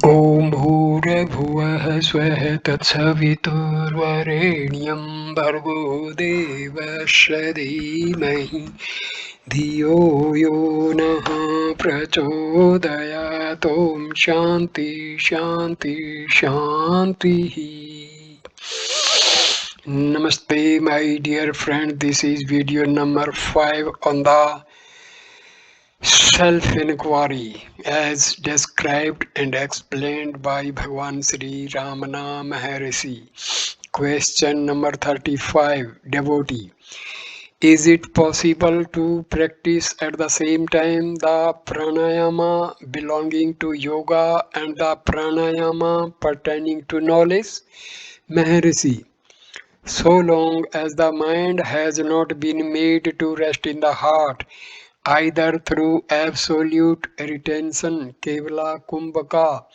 ॐ भूर्भुवः स्वः तत्सवितुर्वरेण्यं भर्गो देवस्य धीमहि धियो यो नः प्रचोदयात्। ॐ शान्ति शान्ति शान्तिः. Namaste, my dear friend. This is video number 5 on the self-inquiry as described and explained by Bhagwan Sri Ramana Maharshi. Question number 35. Devotee. Is it possible to practice at the same time the pranayama belonging to yoga and the pranayama pertaining to knowledge? Maharshi. So long as the mind has not been made to rest in the heart, either through absolute retention, kevala kumbhaka,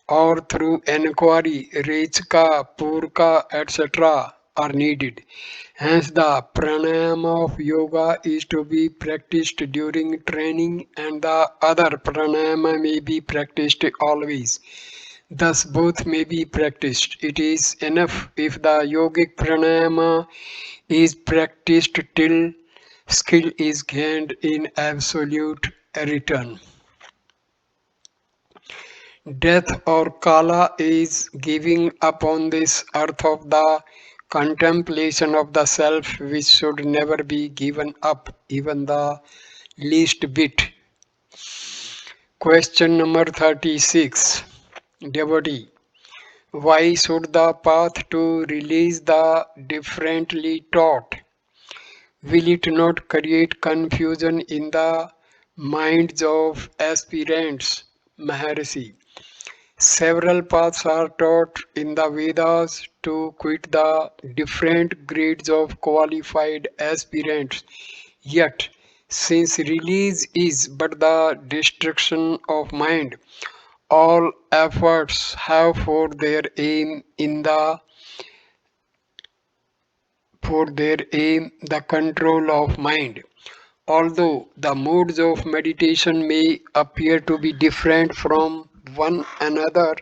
or through enquiry, rechka, purka, etc., are needed. Hence, the pranayama of yoga is to be practiced during training, and the other pranayama may be practiced always. Thus, both may be practiced. It is enough if the yogic pranayama is practiced till skill is gained in absolute return. Death or kala is giving upon this earth of the contemplation of the self, which should never be given up, even the least bit. Question number 36. Devotee. Why should the path to release the differently taught? Will it not create confusion in the minds of aspirants? Maharshi. Several paths are taught in the Vedas to quit the different grades of qualified aspirants. Yet, since release is but the destruction of mind, all efforts have for their aim the control of mind. Although the modes of meditation may appear to be different from one another,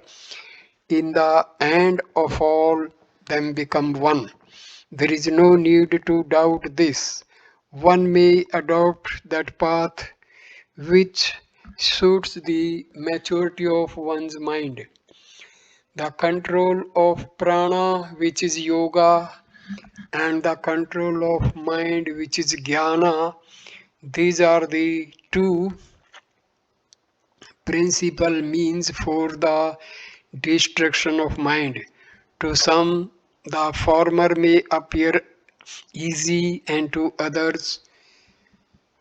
in the end of all them become one. There is no need to doubt this. One may adopt that path which suits the maturity of one's mind. The control of prana, which is yoga, and the control of mind, which is jnana, these are the two principal means for the destruction of mind. To some, the former may appear easy, and to others,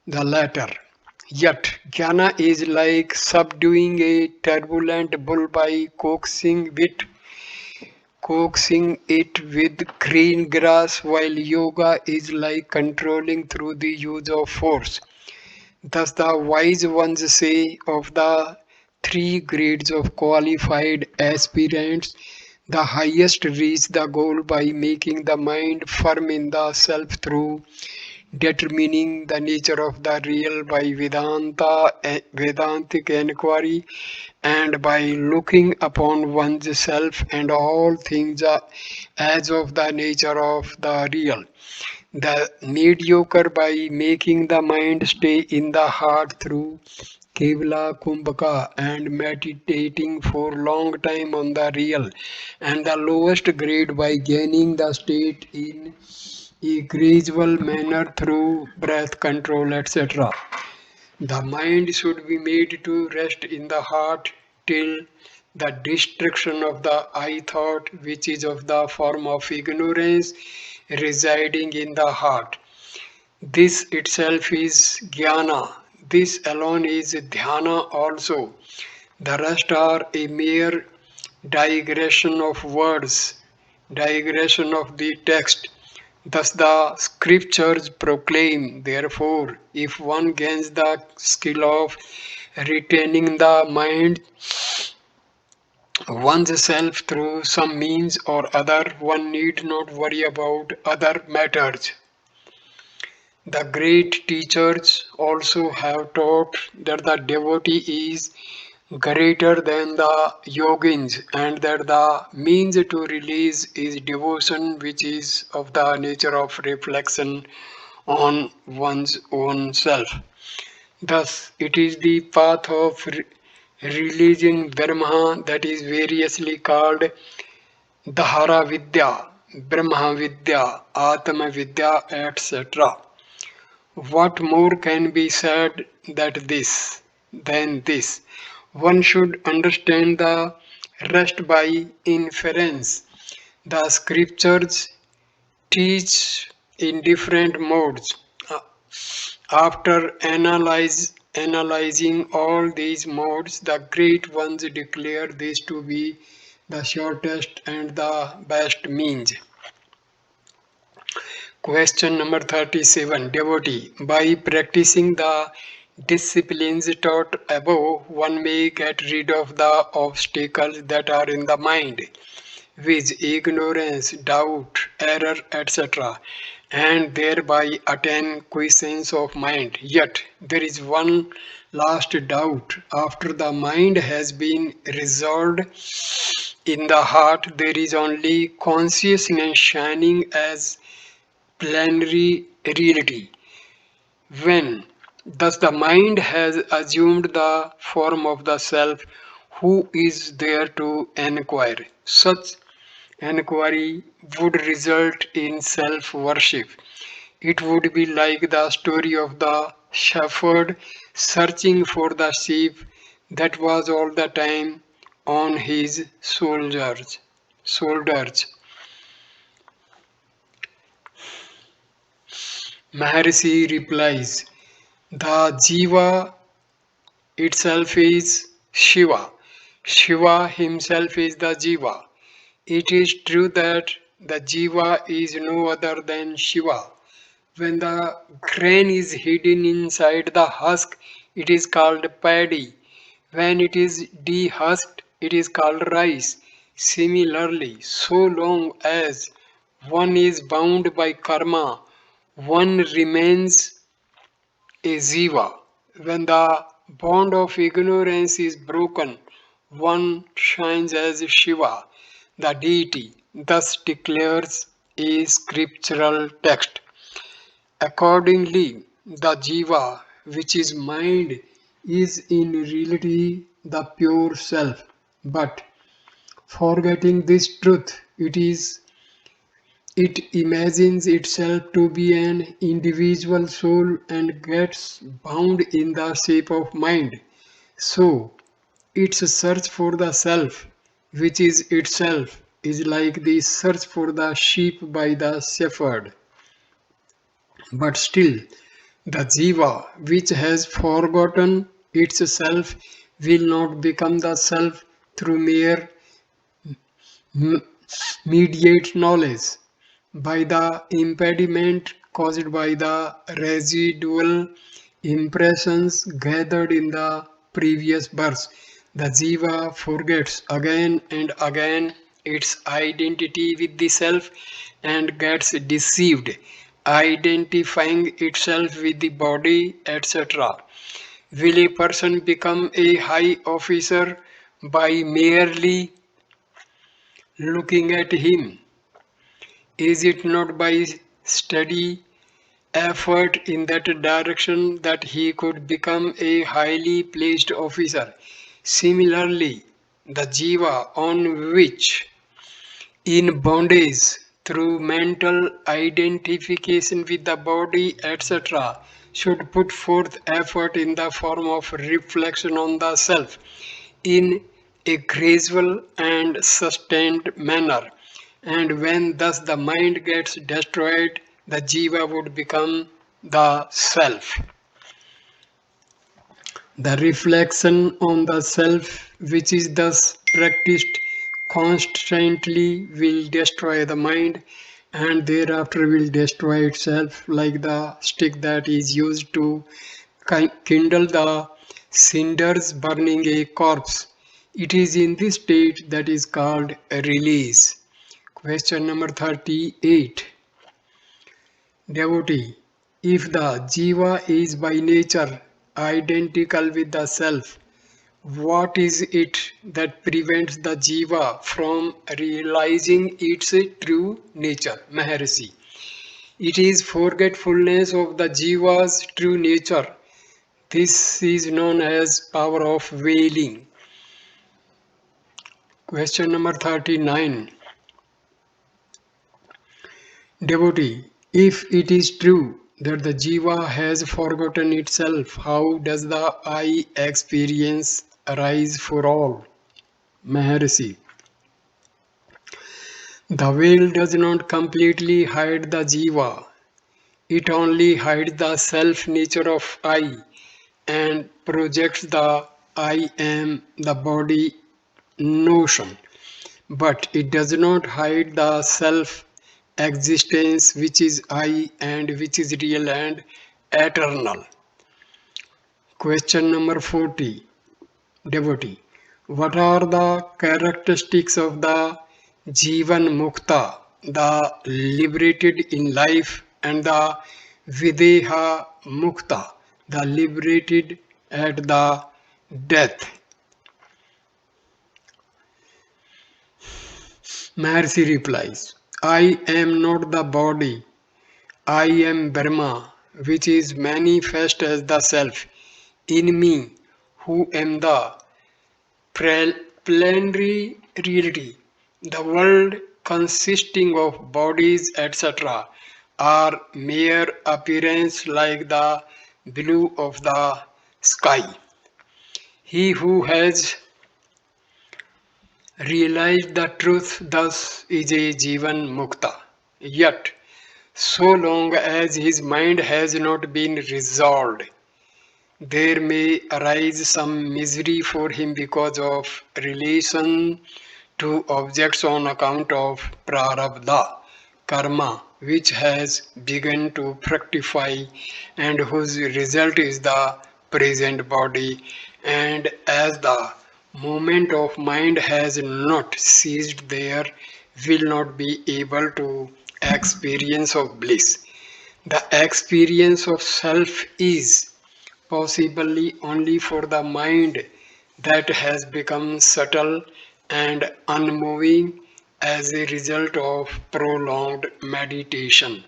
the latter. Yet, jnana is like subduing a turbulent bull by coaxing it with green grass, while yoga is like controlling through the use of force. Thus, the wise ones say of the three grades of qualified aspirants, the highest reach the goal by making the mind firm in the self through determining the nature of the real by Vedantic inquiry, and by looking upon one's self and all things as of the nature of the real. The mediocre by making the mind stay in the heart through Kevala Kumbhaka and meditating for long time on the real, and the lowest grade by gaining the state in a gradual manner through breath control, etc. The mind should be made to rest in the heart till the destruction of the I thought, which is of the form of ignorance residing in the heart. This itself is jnana. This alone is dhyana also. The rest are a mere digression of words, digression of the text. Thus the scriptures proclaim, therefore, if one gains the skill of retaining the mind oneself through some means or other, one need not worry about other matters. The great teachers also have taught that the devotee is greater than the yogins, and that the means to release is devotion, which is of the nature of reflection on one's own self. Thus, it is the path of releasing Brahma that is variously called Dhara Vidya, Brahma Vidya, Atma Vidya, etc. What more can be said than this? One should understand the rest by inference. The scriptures teach in different modes. Uh, After analyzing all these modes, the great ones declare this to be the shortest and the best means. Question number 37. Devotee. By practicing the disciplines taught above, one may get rid of the obstacles that are in the mind, viz. Ignorance, doubt, error, etc., and thereby attain quiescence of mind. Yet, there is one last doubt. After the mind has been resolved in the heart, there is only consciousness shining as plenary reality. When thus the mind has assumed the form of the self, who is there to enquire? Such enquiry would result in self worship. It would be like the story of the shepherd searching for the sheep that was all the time on his shoulders. Maharshi replies, the Jiva itself is Shiva. Shiva himself is the Jiva. It is true that the Jiva is no other than Shiva. When the grain is hidden inside the husk, it is called paddy. When it is dehusked, it is called rice. Similarly, so long as one is bound by karma, one remains a Jiva. When the bond of ignorance is broken, one shines as Shiva, the deity. Thus declares a scriptural text. Accordingly, the Jiva, which is mind, is in reality the pure self. But forgetting this truth, it imagines itself to be an individual soul and gets bound in the shape of mind. So, its search for the self, which is itself, is like the search for the sheep by the shepherd. But still, the jiva, which has forgotten its self, will not become the self through mere m- mediate knowledge. By the impediment caused by the residual impressions gathered in the previous births, the jiva forgets again and again its identity with the self and gets deceived, identifying itself with the body, etc. Will a person become a high officer by merely looking at him? Is it not by steady effort in that direction that he could become a highly placed officer? Similarly, the jiva on which in bondage through mental identification with the body, etc., should put forth effort in the form of reflection on the self in a gradual and sustained manner. And when thus the mind gets destroyed, the jiva would become the self. The reflection on the self, which is thus practiced constantly, will destroy the mind and thereafter will destroy itself, like the stick that is used to kindle the cinders burning a corpse. It is in this state that is called a release. Question number 38. Devotee, if the jiva is by nature identical with the self, What is it that prevents the jiva from realizing its true nature? Maharshi. It is forgetfulness of the jiva's true nature. This is known as power of wailing. Question number 39. Devotee, if it is true that the jiva has forgotten itself, how does the I experience arise for all? Maharshi. The veil does not completely hide the jiva. It only hides the self nature of I and projects the I am the body notion. But it does not hide the self existence which is I and which is real and eternal. Question number 40. Devotee. What are the characteristics of the Jivan Mukta, the liberated in life, and the Videha Mukta, the liberated at the death? Maharshi replies, I am not the body, I am Brahma, which is manifest as the self, in me, who am the plenary reality. The world consisting of bodies, etc., are mere appearance like the blue of the sky. He who has realized the truth thus is a Jivan Mukta. Yet, so long as his mind has not been resolved, there may arise some misery for him because of relation to objects on account of prarabdha, karma, which has begun to fructify and whose result is the present body. And as the movement of mind has not ceased, there will not be able to experience of bliss. The experience of self is possibly only for the mind that has become subtle and unmoving as a result of prolonged meditation.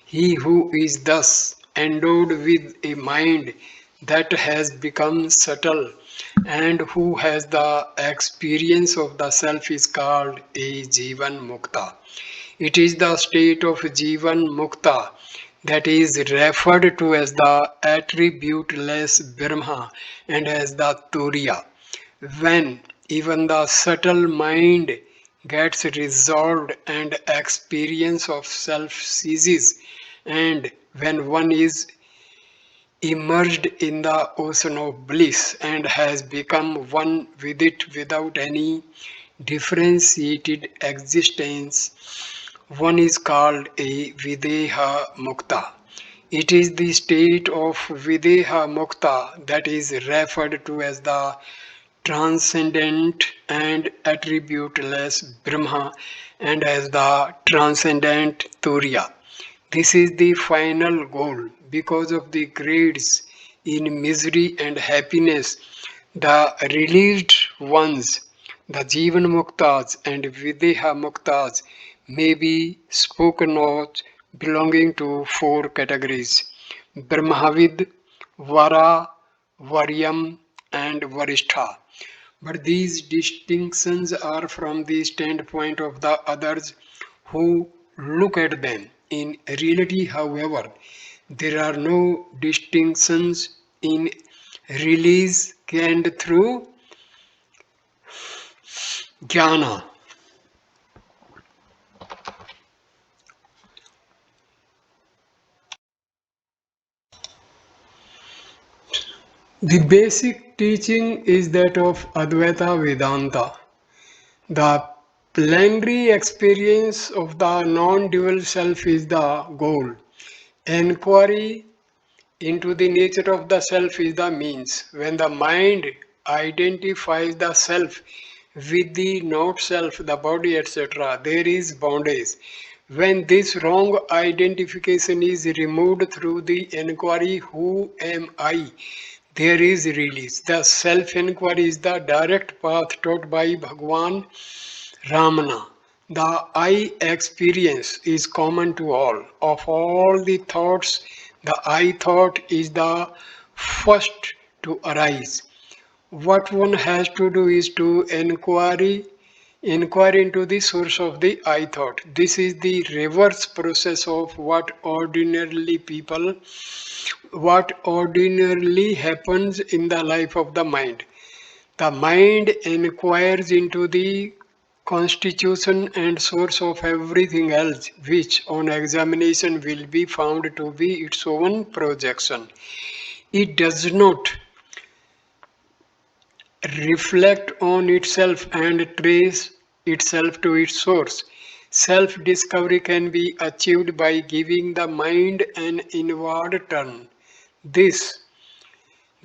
He who is thus endowed with a mind that has become subtle and who has the experience of the self is called a Jivan Mukta. It is the state of Jivan Mukta that is referred to as the attributeless Brahma and as the Turiya. When even the subtle mind gets resolved and experience of self ceases, and when one is immersed in the ocean of bliss and has become one with it without any differentiated existence, one is called a Videha Mukta. It is the state of Videha Mukta that is referred to as the transcendent and attributeless Brahma and as the transcendent Turiya. This is the final goal because of the grades in misery and happiness. The released ones, the Jivan Muktas and Videha Muktas, may be spoken of belonging to four categories: Brahmavid, Vara, Varyam, and Varishtha. But these distinctions are from the standpoint of the others who look at them. In reality, however, there are no distinctions in release gained through jnana. The basic teaching is that of Advaita Vedanta. The plenary experience of the non-dual self is the goal. Enquiry into the nature of the self is the means. When the mind identifies the self with the not self, the body, etc., there is bondage. When this wrong identification is removed through the inquiry, who am I? there is release. The self-inquiry is the direct path taught by Bhagwan Ramana. The I experience is common to all. Of all the thoughts, the I thought is the first to arise. What one has to do is to inquire into the source of the I thought. This is the reverse process of what ordinarily happens in the life of the mind. The mind inquires into the constitution and source of everything else, which on examination will be found to be its own projection. It does not reflect on itself and trace itself to its source. Self discovery can be achieved by giving the mind an inward turn. This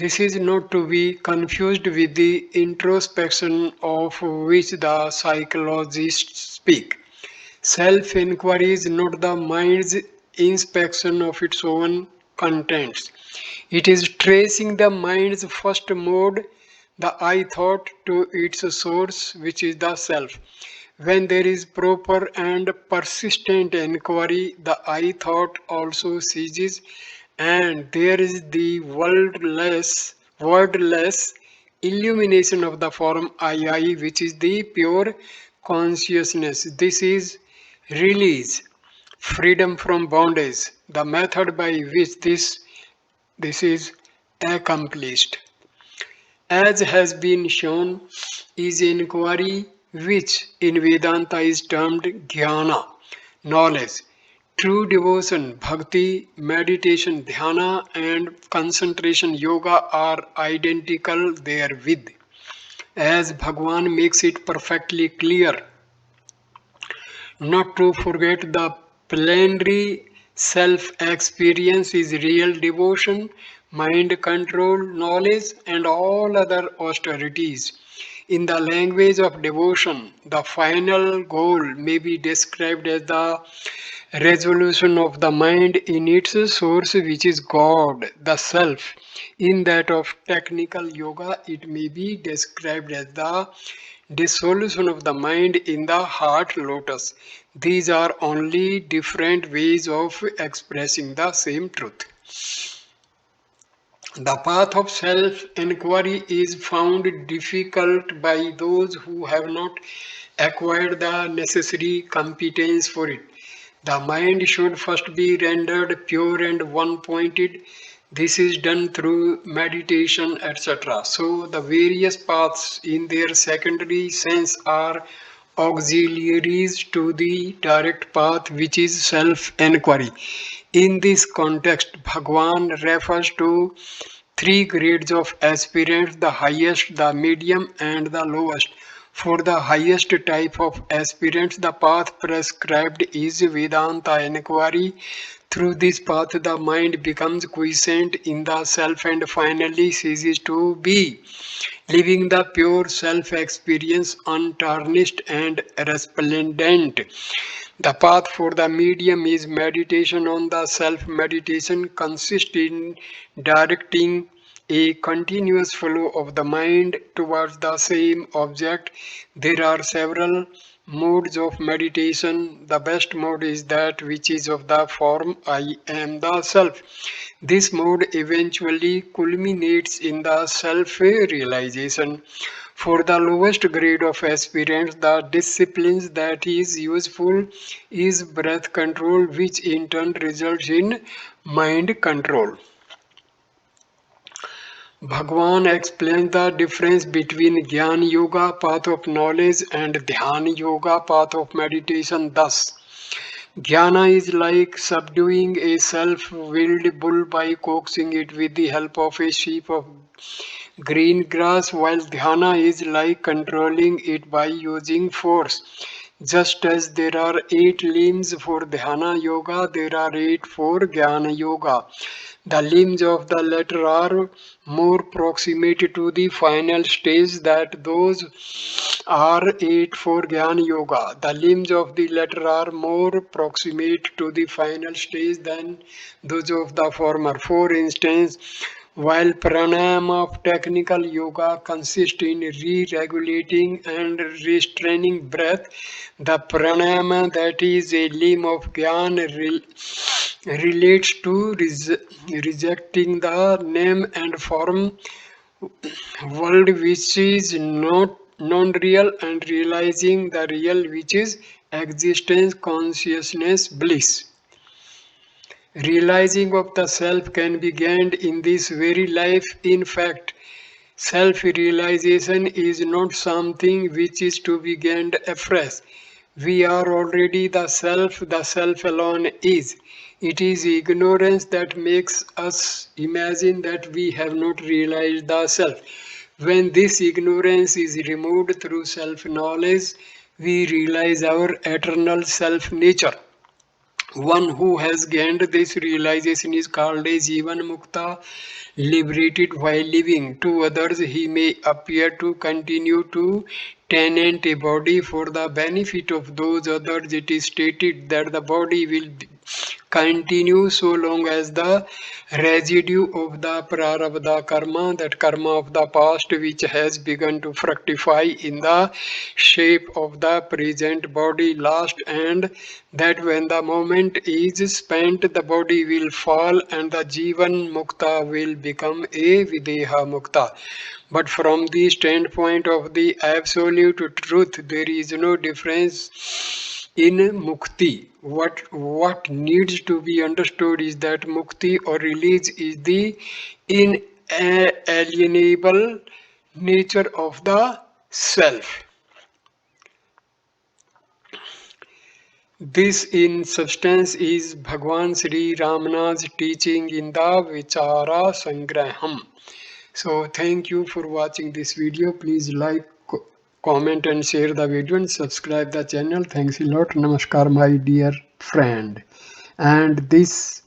This is not to be confused with the introspection of which the psychologists speak. Self inquiry is not the mind's inspection of its own contents. It is tracing the mind's first mode, the I thought, to its source, which is the self. When there is proper and persistent inquiry, the I thought also ceases, and there is the wordless illumination of the form I, which is the pure consciousness. This is release, freedom from bondage. The method by which this is accomplished, as has been shown, is inquiry, which in Vedanta is termed jnana, knowledge. True devotion, bhakti, meditation, dhyana, and concentration yoga are identical therewith. As Bhagwan makes it perfectly clear, not to forget the plenary self experience is real devotion, mind control, knowledge, and all other austerities. In the language of devotion, the final goal may be described as the resolution of the mind in its source, which is God, the Self. In that of technical yoga, it may be described as the dissolution of the mind in the heart lotus. These are only different ways of expressing the same truth. The path of self inquiry is found difficult by those who have not acquired the necessary competence for it. The mind should first be rendered pure and one pointed. This is done through meditation, etc. So, the various paths in their secondary sense are auxiliaries to the direct path, which is self inquiry. In this context, Bhagwan refers to three grades of aspirants: the highest, the medium, and the lowest. For the highest type of aspirants, the path prescribed is Vedanta inquiry. Through this path, the mind becomes quiescent in the self and finally ceases to be, leaving the pure self experience untarnished and resplendent. The path for the medium is meditation on the self. Meditation consists in directing a continuous flow of the mind towards the same object. There are several modes of meditation. The best mode is that which is of the form I am the self. This mode eventually culminates in the self realization. For the lowest grade of aspirants, the disciplines that is useful is breath control, which in turn results in mind control. Bhagwan explains the difference between Jnana Yoga, path of knowledge, and Dhyana Yoga, path of meditation thus. Jnana is like subduing a self-willed bull by coaxing it with the help of a sheaf of green grass, while dhyana is like controlling it by using force. Just as there are 8 limbs for dhyana yoga, there are 8 for jnana yoga. The limbs of the latter are more proximate to the final stage that those are 8 for Jnana Yoga. The limbs of the latter are more proximate to the final stage than those of the former. For instance, While pranayama of technical yoga consists in re-regulating and restraining breath, the pranayama that is a limb of Gyan relates to rejecting the name and form world which is not non-real and realizing the real which is existence, consciousness, bliss. Realizing of the self can be gained in this very life. In fact, self-realization is not something which is to be gained afresh. We are already the self alone is. It is ignorance that makes us imagine that we have not realized the self. When this ignorance is removed through self-knowledge, we realize our eternal self-nature. One who has gained this realization is called a Jivan Mukta, liberated while living. To others, he may appear to continue to tenant a body for the benefit of those others. It is stated that the body will continue so long as the residue of the prarabdha karma, that karma of the past which has begun to fructify in the shape of the present body last, and that when the moment is spent the body will fall and the jivan mukta will become a videha mukta. But from the standpoint of the absolute truth, there is no difference in mukti. What needs to be understood is that mukti or release is the inalienable nature of the self. This in substance is Bhagwan Sri Ramana's teaching in the Vichara Sangraham. So thank you for watching this video. Please like, comment and share the video and subscribe the channel. Thanks a lot. Namaskar my dear friend. And this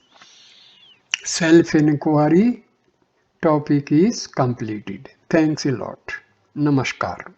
self-inquiry topic is completed. Thanks a lot. Namaskar.